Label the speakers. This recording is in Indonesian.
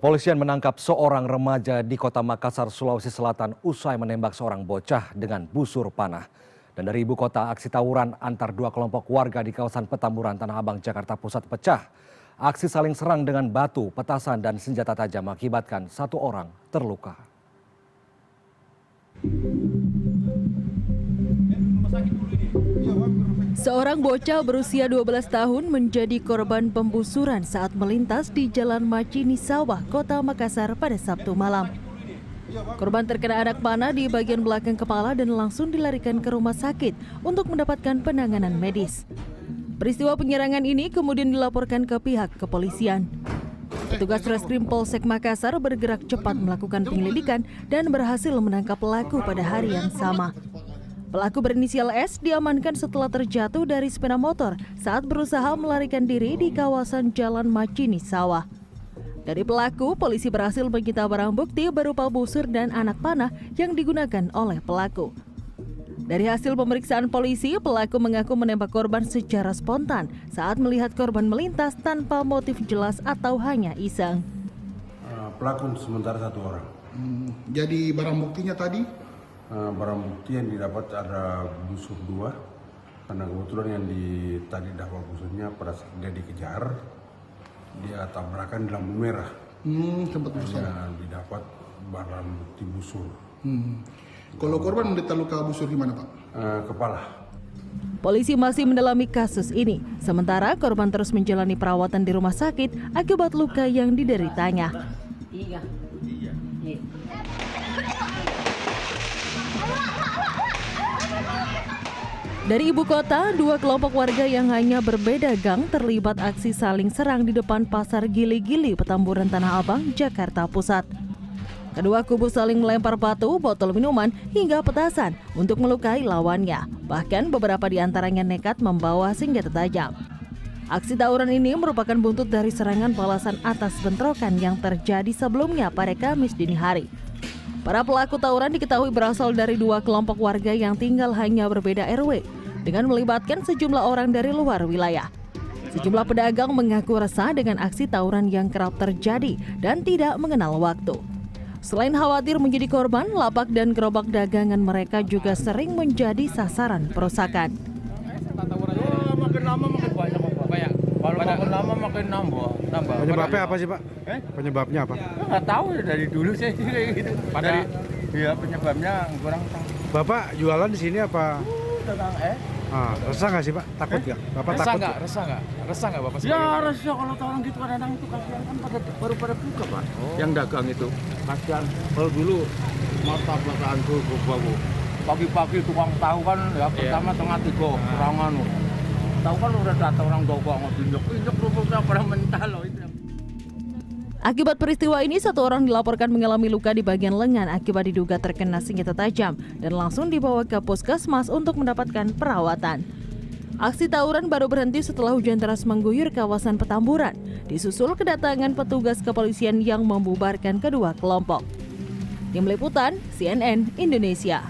Speaker 1: Polisian menangkap seorang remaja di Kota Makassar, Sulawesi Selatan usai menembak seorang bocah dengan busur panah. Dan dari ibu kota, aksi tawuran antar dua kelompok warga di kawasan Petamburan, Tanah Abang, Jakarta Pusat pecah. Aksi saling serang dengan batu, petasan, dan senjata tajam mengakibatkan satu orang terluka.
Speaker 2: Seorang bocah berusia 12 tahun menjadi korban pembusuran saat melintas di Jalan Macini Sawah, Kota Makassar pada Sabtu malam. Korban terkena anak panah di bagian belakang kepala dan langsung dilarikan ke rumah sakit untuk mendapatkan penanganan medis. Peristiwa penyerangan ini kemudian dilaporkan ke pihak kepolisian. Petugas Reskrim Polsek Makassar bergerak cepat melakukan penyelidikan dan berhasil menangkap pelaku pada hari yang sama. Pelaku berinisial S diamankan setelah terjatuh dari sepeda motor saat berusaha melarikan diri di kawasan Jalan Macini Sawah. Dari pelaku, polisi berhasil menyita barang bukti berupa busur dan anak panah yang digunakan oleh pelaku. Dari hasil pemeriksaan polisi, pelaku mengaku menembak korban secara spontan saat melihat korban melintas tanpa motif jelas atau hanya iseng.
Speaker 3: Pelaku sementara satu orang.
Speaker 4: Jadi barang buktinya tadi?
Speaker 3: Barang bukti yang didapat ada busur 2, karena kebetulan yang tadi dapat busurnya pada saat dia dikejar, dia tabrakan di lampu merah.
Speaker 4: Sempat busur.
Speaker 3: Didapat barang bukti busur.
Speaker 4: Kalau korban menderita luka busur di mana, Pak?
Speaker 3: Kepala.
Speaker 2: Polisi masih mendalami kasus ini, sementara korban terus menjalani perawatan di rumah sakit akibat luka yang dideritanya. Dari ibu kota, dua kelompok warga yang hanya berbeda gang terlibat aksi saling serang di depan Pasar Gili-Gili, Petamburan, Tanah Abang, Jakarta Pusat. Kedua kubu saling melempar batu, botol minuman, hingga petasan untuk melukai lawannya. Bahkan beberapa di antaranya nekat membawa senjata tajam. Aksi tawuran ini merupakan buntut dari serangan balasan atas bentrokan yang terjadi sebelumnya pada Kamis dini hari. Para pelaku tawuran diketahui berasal dari dua kelompok warga yang tinggal hanya berbeda RW, dengan melibatkan sejumlah orang dari luar wilayah. Sejumlah pedagang mengaku resah dengan aksi tawuran yang kerap terjadi dan tidak mengenal waktu. Selain khawatir menjadi korban, lapak dan gerobak dagangan mereka juga sering menjadi sasaran perusakan.
Speaker 5: Makin lama makin banyak, Pak. Kalau makin lama makin nambah.
Speaker 6: Penyebabnya apa sih, Pak? Penyebabnya apa?
Speaker 5: Nggak tahu dari dulu saya kayak gitu. Iya, penyebabnya kurang tahu.
Speaker 6: Bapak jualan di sini apa?
Speaker 5: Tentang
Speaker 6: Resah nggak sih, Pak? Takut nggak? Bapak
Speaker 7: Resah
Speaker 6: takut
Speaker 7: nggak? Resah nggak Bapak?
Speaker 5: ya resah kalau orang gitu kadang-kadang itu kasihan kan baru pada buka, Pak. Yang dagang itu kasihan. Kalau dulu mata-mataan tuh bagus. Pagi-pagi tukang tahu kan ya pertama tengah 3 serangan. Tahu kan udah datang orang dagang injek rumputnya pada mental loh itu.
Speaker 2: Akibat peristiwa ini, satu orang dilaporkan mengalami luka di bagian lengan akibat diduga terkena senjata tajam dan langsung dibawa ke puskesmas untuk mendapatkan perawatan. Aksi tawuran baru berhenti setelah hujan deras mengguyur kawasan Petamburan, disusul kedatangan petugas kepolisian yang membubarkan kedua kelompok. Tim Liputan CNN Indonesia.